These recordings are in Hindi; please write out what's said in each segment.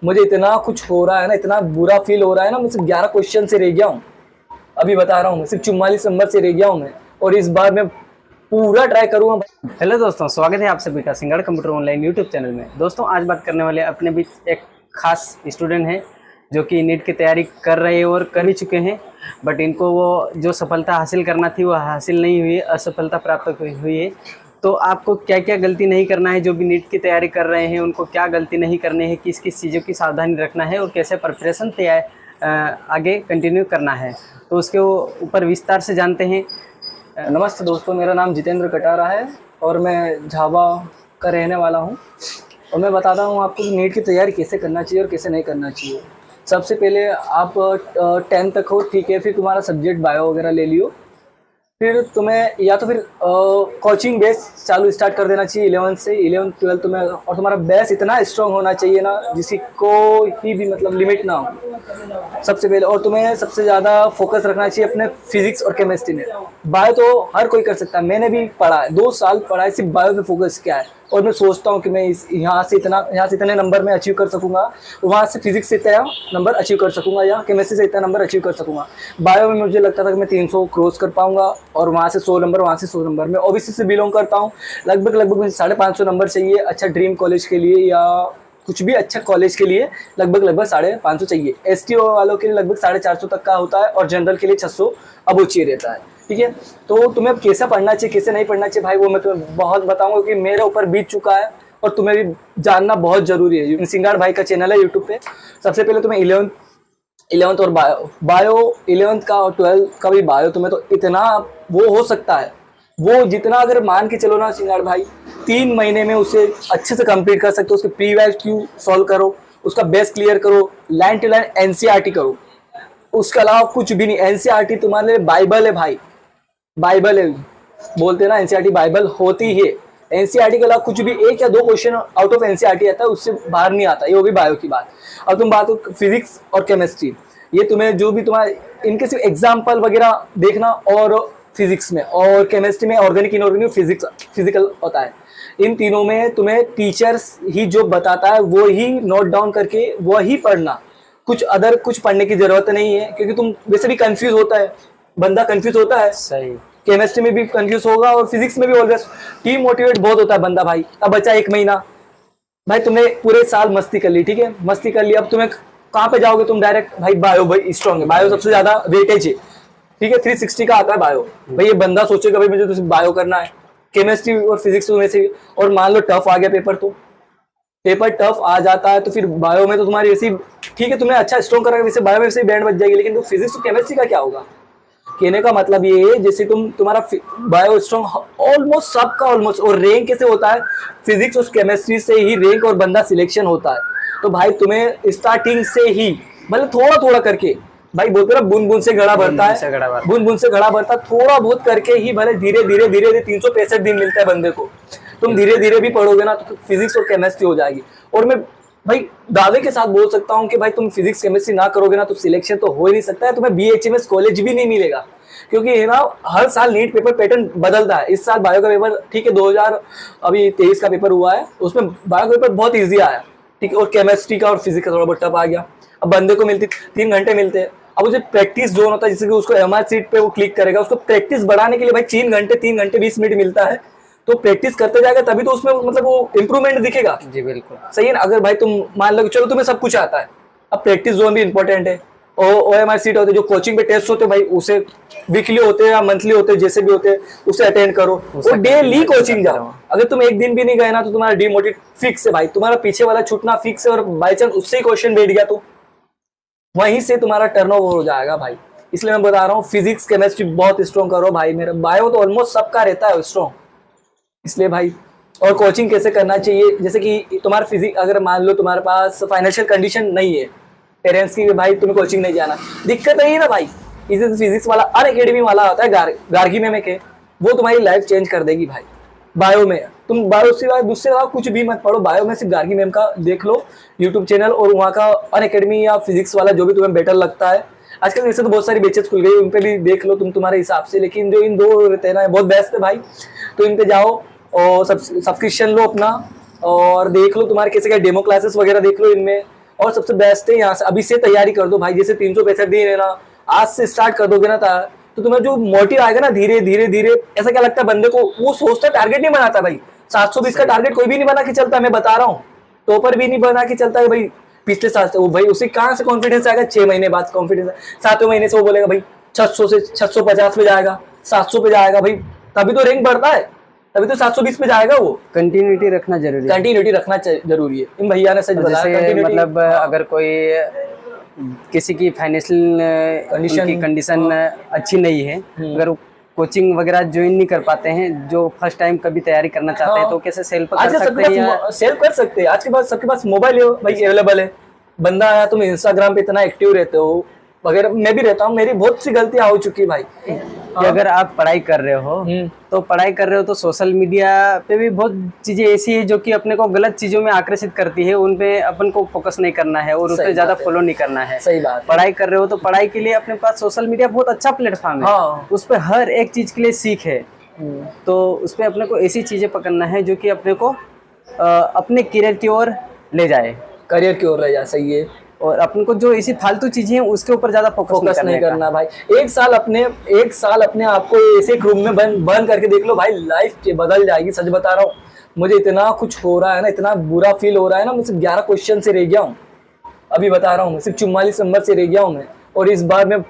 मुझे इतना कुछ हो रहा है ना, इतना बुरा फील हो रहा है ना, मैं सिर्फ 11 क्वेश्चन से रह गया हूँ। अभी बता रहा हूँ, मैं सिर्फ 44 नंबर से रह गया हूँ मैं, और इस बार मैं पूरा ट्राई करूँगा। हेलो दोस्तों, स्वागत है आप सभी का Sinhgad computer online YouTube channel में। दोस्तों आज बात करने वाले अपने बीच एक खास स्टूडेंट हैं जो कि नीट की तैयारी कर रहे हैं और कर भी चुके हैं, बट इनको वो जो सफलता हासिल करना थी वो हासिल नहीं हुई, असफलता प्राप्त हुई है। तो आपको क्या क्या गलती नहीं करना है, जो भी नीट की तैयारी कर रहे हैं उनको क्या गलती नहीं करनी है, किस किस चीज़ों की सावधानी रखना है और कैसे प्रिपरेशन आगे कंटिन्यू करना है, तो उसके ऊपर विस्तार से जानते हैं। नमस्ते दोस्तों, मेरा नाम जितेंद्र कटारा है और मैं झावा का रहने वाला हूँ। और मैं बताता हूँ आपको कि नीट की तैयारी कैसे करना चाहिए और कैसे नहीं करना चाहिए। सबसे पहले आप 10th तक हो, ठीक है, फिर तुम्हारा सब्जेक्ट बायो वगैरह ले लियो। फिर तुम्हें या तो फिर कोचिंग बेस चालू स्टार्ट कर देना चाहिए 11th से। 11th 12th तुम्हें, और तुम्हारा बेस इतना स्ट्रांग होना चाहिए ना, जिसकी कोई भी मतलब लिमिट ना हो सबसे पहले। और तुम्हें सबसे ज़्यादा फोकस रखना चाहिए अपने फिजिक्स और केमिस्ट्री में। बायो तो हर कोई कर सकता है, मैंने भी पढ़ा है, 2 साल पढ़ा है, सिर्फ बायो पे फोकस किया है। और मैं सोचता हूँ कि मैं यहाँ से इतने नंबर में अचीव कर सकूँगा, वहाँ से फिजिक्स से इतना नंबर अचीव कर सकूँगा, या केमिस्ट्री से इतना नंबर अचीव कर सकूँगा। बायो में मुझे लगता था कि मैं 300 क्रॉस कर पाऊँगा, और वहाँ से 100 नंबर, वहाँ से 100 नंबर। मैं ओबीसी से बिलोंग करता हूँ, लगभग मुझे 550 नंबर चाहिए अच्छा ड्रीम कॉलेज के लिए, या कुछ भी अच्छा कॉलेज के लिए लगभग 550 चाहिए। एसटी वालों के लिए लगभग 450 तक का होता है, और जनरल के लिए 600 अब ऊँची रहता है, ठीक है। तो तुम्हें अब कैसा पढ़ना चाहिए, कैसे नहीं पढ़ना चाहिए भाई, वो मैं तुम्हें बहुत बताऊंगा, क्योंकि मेरे ऊपर बीत चुका है और तुम्हें भी जानना बहुत जरूरी है। सिंगाड़ भाई का चैनल है यूट्यूब पे। सबसे पहले तुम्हें 11th और बायो 11th का और 12th का भी बायो तुम्हें तो इतना वो हो सकता है, वो जितना अगर मान के चलो ना सिंगाड़ भाई, 3 महीने में उसे अच्छे से कंप्लीट कर सकते हो। उसके प्री वाइज क्यू सॉल्व करो, उसका बेस क्लियर करो, लाइन टू लाइन एनसीईआरटी करो, उसके अलावा कुछ भी नहीं। एनसीईआरटी तुम्हारे लिए बाइबल है भाई, बाइबल है, बोलते हैं ना एनसीईआरटी बाइबल होती है। एनसीईआरटी के अलावा कुछ भी 1 या 2 क्वेश्चन आउट ऑफ एनसीईआरटी आता है, उससे बाहर नहीं आता, ये वो भी बायो की बात। अब तुम बात हो फिजिक्स और केमिस्ट्री, ये तुम्हें जो भी तुम्हारे इनके सिर्फ एग्जाम्पल वगैरह देखना, और फिजिक्स में और केमिस्ट्री में ऑर्गेनिक इनऑर्गेनिक फिजिकल होता है। इन तीनों में तुम्हें टीचर्स ही जो बताता है वो ही नोट डाउन करके वही पढ़ना, कुछ पढ़ने की जरूरत नहीं है, क्योंकि तुम वैसे भी कंफ्यूज होता है, बंदा कंफ्यूज होता है। सही, केमिस्ट्री में भी कंफ्यूज होगा और फिजिक्स में भी ऑलवेज टीम मोटिवेट बहुत होता है बंदा भाई। अब बचा 1 महीना भाई, तुमने पूरे साल मस्ती कर ली, ठीक है, मस्ती कर ली। अब तुम्हें कहाँ पे जाओगे तुम? डायरेक्ट भाई बायो, भाई स्ट्रॉन्ग है, बायो सबसे ज्यादा वेटेज है, ठीक है, 360 का आता है बायो। भाई ये बंदा सोचेगा भाई मुझे तो सिर्फ बायो करना है, केमिस्ट्री और फिजिक्स में से। और मान लो टफ आ गया पेपर, तो पेपर टफ आ जाता है तो फिर बायो में तो तुम्हारी ऐसी, ठीक है, तुम्हें अच्छा स्ट्रॉन्ग करेगा, वैसे बायो में वैसे बैंड बच जाएगी, लेकिन तो फिजिक्स और केमिस्ट्री का क्या होगा? कहने का मतलब ये है, जैसे तुम्हारा बायो स्ट्रॉन्ग ऑलमोस्ट सबका ऑलमोस्ट, और रैंक कैसे होता है, फिजिक्स और केमिस्ट्री से ही रैंक और बंदा सिलेक्शन होता है। तो भाई तुम्हें स्टार्टिंग से ही मतलब थोड़ा थोड़ा करके, भाई बोलते ना बूंद बूंद से घड़ा भरता है, बूंद बूंद से घड़ा भरता, थोड़ा बहुत करके ही, भले धीरे धीरे 365 दिन मिलता है बंदे को, तुम धीरे धीरे भी पढ़ोगे ना तो फिजिक्स और केमिस्ट्री हो जाएगी। और मैं भाई दावे के साथ बोल सकता हूँ कि भाई तुम फिजिक्स केमिस्ट्री ना करोगे ना तो सिलेक्शन तो हो ही नहीं सकता है, तुम्हें बीएचएमएस कॉलेज भी नहीं मिलेगा, क्योंकि है ना हर साल नीट पेपर पैटर्न बदलता है। इस साल बायो का पेपर, ठीक है, 2023 का पेपर हुआ है, उसमें बायो का पेपर बहुत ईजी आया, ठीक है, और केमिस्ट्री का और फिजिक्स का थोड़ा बहुत टफ आ गया। अब बंदे को मिलती 3 घंटे मिलते हैं, अब उसे प्रैक्टिस जोन होता है, जैसे कि उसको एमआर सीट पे वो क्लिक करेगा, उसको प्रैक्टिस बढ़ाने के लिए भाई 3 घंटे 20 मिनट मिलता है, तो प्रैक्टिस करते जाएगा तभी तो उसमें मतलब वो इंप्रूवमेंट दिखेगा। जी बिल्कुल सही है ना। अगर भाई तुम मान लो चलो तुम्हें सब कुछ आता है, अब प्रैक्टिस जोन भी इंपॉर्टेंट है, ओएमआर सीट होते हैं, जो कोचिंग पे टेस्ट होते हैं भाई, उसे वीकली होते हैं या मंथली होते हैं, जैसे भी होते हैं, उसे अटेंड करो, और डेली कोचिंग जाओ। अगर तुम एक दिन भी नहीं गए ना तो तुम्हारा डिमोटिवेट फिक्स है भाई, तुम्हारा पीछे वाला छूटना फिक्स है, और बाई चांस उससे ही क्वेश्चन बैठ गया तो वहीं से तुम्हारा टर्नओवर हो जाएगा भाई। इसलिए मैं बता रहा हूँ फिजिक्स केमिस्ट्री बहुत स्ट्रॉन्ग करो भाई। मेरा बायो तो ऑलमोस्ट सबका रहता है स्ट्रॉन्ग, इसलिए भाई। और कोचिंग कैसे करना चाहिए, जैसे कि तुम्हारा फिजिक्स, अगर मान लो तुम्हारे पास फाइनेंशियल कंडीशन नहीं है पेरेंट्स की, भाई तुम्हें कोचिंग नहीं जाना, दिक्कत नहीं है ना भाई, इसी फिजिक्स वाला अनअकैडमी वाला आता है गार्गी में के, वो तुम्हारी लाइफ चेंज कर देगी भाई। बायो में तुम बायो से दूसरे कुछ भी मत पढ़ो, बायो में सिर्फ गार्गी मैम का देख लो यूट्यूब चैनल, और वहाँ का अनअकैडमी या फिजिक्स वाला जो भी तुम्हें बेटर लगता है। आजकल वैसे तो बहुत सारी बैचेस खुल गई, उन पे भी देख लो तुम तुम्हारे हिसाब से, लेकिन जो इन 2 रहते हैं ना बहुत बेस्ट है भाई, तो इन पे जाओ और सब्सक्रिप्शन लो अपना, और देख लो तुम्हारे कैसे क्या डेमो क्लासेस वगैरह देख लो इनमें, और सबसे बेस्ट है यहाँ से अभी से तैयारी कर दो भाई। जैसे 365 दिन है ना, आज से स्टार्ट कर दोगे ना तो तुम्हें जो मोटिव आएगा ना धीरे धीरे धीरे, ऐसा क्या लगता है बंदे को, वो सोचता टारगेट नहीं बनाता भाई। 720 का टारगेट कोई भी नहीं बना के चलता, मैं बता रहा हूँ। टॉपर भी नहीं बना के चलता है भाई पिछले साल से। वो भाई उसे कहाँ से कॉन्फिडेंस आएगा, 6 महीने बाद कॉन्फिडेंस। 7वें महीने से वो बोलेगा भाई 600 से 650 पे जाएगा, 700 पे जाएगा भाई, तभी तो रैंक बढ़ता है, तभी तो 720 पे जाएगा वो। कंटिन्यूटी रखना जरूरी है। कंटिन्यूटी रखना जरूरी है, इन भैया ने सच बताया। जैसे मतलब अगर कोई किसी की फाइनेंशियल कंडीशन अच्छी नहीं है, अगर वो कोचिंग वगैरह ज्वाइन नहीं कर पाते हैं, जो फर्स्ट टाइम कभी तैयारी करना चाहते हैं, तो कैसे सेल्फ कर सकते हैं या सेल्फ कर सकते हैं। आज के बाद सबके पास मोबाइल है भाई, अवेलेबल है। बंदा आया, तुम इंस्टाग्राम पे इतना एक्टिव रहते हो वगैरह, मैं भी रहता हूँ, मेरी बहुत सी गलतियां हो चुकी भाई। कि अगर आप पढ़ाई कर रहे हो तो पढ़ाई कर रहे हो तो सोशल मीडिया पे भी बहुत चीजें ऐसी है जो कि अपने को गलत चीजों में आकर्षित करती है, उन पे अपन को फोकस नहीं करना है और उस पर ज्यादा फॉलो नहीं करना है। सही बात। पढ़ाई कर रहे हो तो पढ़ाई के लिए अपने पास सोशल मीडिया बहुत अच्छा प्लेटफॉर्म है, उस पर हर एक चीज के लिए सीख है। तो उस पर अपने को ऐसी चीजें पकड़ना है जो कि अपने को अपने करियर की ओर ले जाए, करियर की ओर ले जाए। सही है। और अपन को जो ऐसी फालतू चीजें हैं उसके ऊपर ज्यादा फोकस नहीं करना भाई। एक साल अपने आप को ऐसे एक रूम में बंद करके देख लो भाई, लाइफ बदल जाएगी। सच बता रहा हूँ, मुझे इतना कुछ हो रहा है ना, इतना बुरा फील हो रहा है ना, मैं सिर्फ 11 क्वेश्चन से रह गया हूँ। अभी बता रहा हूँ, सिर्फ 44 नंबर से रह गया हूँ मैं। और इस बार मैं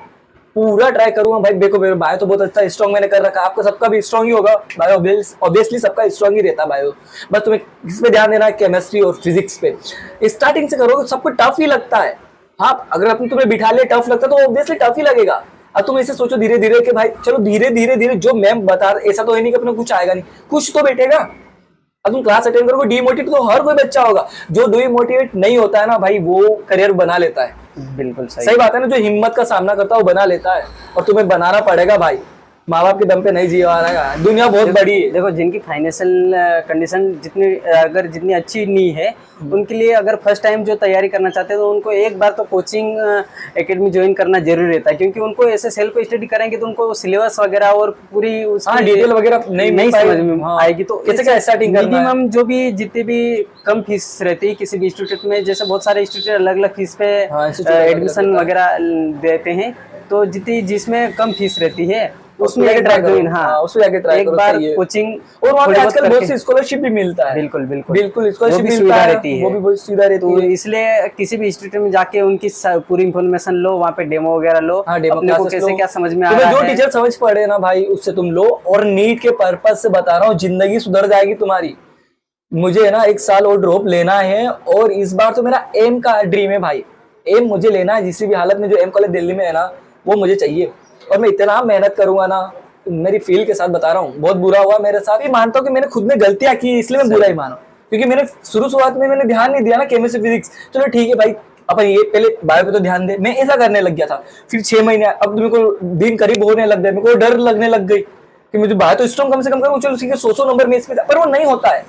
पूरा ट्राई करूंगा भाई। देखो मेरा बायो तो बहुत अच्छा स्ट्रॉन्ग मैंने कर रखा है, आपका सबका भी स्ट्रॉन्ग ही होगा बायो, ऑब्वियसली सबका स्ट्रॉन्ग ही रहता है बायो। बस तुम्हें किस पे ध्यान देना है, केमिस्ट्री और फिजिक्स पे। स्टार्टिंग से करोगे सबको टफ ही लगता है। हाँ, अगर अपन तुम्हें बिठा ले टफ लगता है तो ऑब्वियसली टफ ही लगेगा। अब तुम ऐसे सोचो धीरे धीरे कि भाई चलो धीरे धीरे धीरे जो मैम बता रहे, ऐसा तो है नहीं कि अपने कुछ आएगा नहीं, कुछ तो बैठेगा। अब तुम क्लास अटेंड करोगे, डीमोटिवेट तो हर कोई बच्चा होगा। जो डीमोटिवेट नहीं होता है ना भाई, वो करियर बना लेता है। बिल्कुल सही बात है ना, जो हिम्मत का सामना करता है वो बना लेता है। और तुम्हें बनाना पड़ेगा भाई, माँ बाप के दम पे नहीं जीवा रहा है। दुनिया बहुत बड़ी है। देखो जिनकी फाइनेंशियल कंडीशन जितनी अच्छी नहीं है, उनके लिए अगर फर्स्ट टाइम जो तैयारी करना चाहते हैं तो उनको एक बार तो कोचिंग एकेडमी ज्वाइन करना जरूरी रहता है, क्योंकि उनको ऐसे सेल्फ स्टडी करेंगे तो उनको सिलेबस वगैरह और पूरी डिटेल वगैरह नहीं समझ में आएगी। तो कैसे क्या स्टार्टिंग करना है। मिनिमम जो भी जितने भी कम फीस रहती है किसी भी इंस्टीट्यूट में, जैसे बहुत सारे इंस्टीट्यूट अलग अलग फीस पे एडमिशन वगैरह देते हैं, तो जिसमें कम फीस रहती है उसमें एक बार कोचिंग। और वहाँ पे आजकल बहुत सी स्कॉलरशिप भी मिलता है। बिल्कुल स्कॉलरशिप मिलता है, वो भी बहुत सुविधा रहती है। तो इसलिए किसी भी इंस्टीट्यूट में जाके उनकी पूरी इन्फॉर्मेशन लो, वहाँ पे डेमो वगैरह लो, अपने को कैसे क्या समझ में आ रहा है। जो टीचर समझ पड़े ना भाई, उससे तुम लो। और नीट के पर्पज से बता रहा हूँ, जिंदगी सुधर जाएगी तुम्हारी। मुझे ना 1 साल और ड्रॉप लेना है, और इस बार तो मेरा एम का ड्रीम है भाई। एम मुझे लेना है किसी भी हालत में। जो एम कॉलेज दिल्ली में है ना, वो मुझे चाहिए। और मैं इतना मेहनत करूंगा ना, मेरी फील के साथ बता रहा हूँ, बहुत बुरा हुआ मेरे साथ। ये मानता हूँ कि मैंने खुद में गलतियां की, इसलिए मैं बुरा ही माना, क्योंकि मैंने शुरुआत में मैंने ध्यान नहीं दिया ना केमिस्ट्री फिजिक्स। चलो ठीक है भाई, अपन ये पहले बायो पे तो ध्यान दे, मैं ऐसा करने लग गया था। फिर 6 महीने अब मेरे को दिन करीब होने लग गए, मेरे को डर लगने लग गई कि मुझे बायो तो स्ट्रॉन्ग कम से कम करूँ, चलो ठीक है 100 नंबर में इसमें, पर वो नहीं होता है।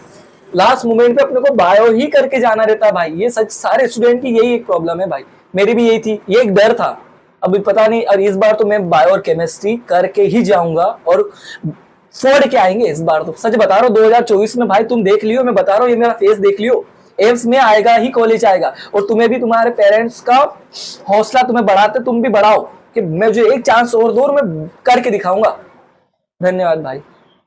लास्ट मोमेंट पे अपने को बायो ही करके जाना रहता है भाई। ये सच सारे स्टूडेंट की यही एक प्रॉब्लम है भाई, मेरी भी यही थी, ये एक डर था। अभी पता नहीं, और इस बार तो मैं बायो और केमिस्ट्री करके ही जाऊंगा और फोड़ के आएंगे इस बार तो। सच बता रहा हूँ, 2024 में भाई तुम देख लियो, मैं बता रहा हूँ, ये मेरा फेस देख लियो, एम्स में आएगा ही कॉलेज आएगा। और तुम्हें भी तुम्हारे पेरेंट्स का हौसला तुम्हें बढ़ाते, तुम भी बढ़ाओ कि मैं जो एक चांस और दो मैं करके दिखाऊंगा। धन्यवाद भाई।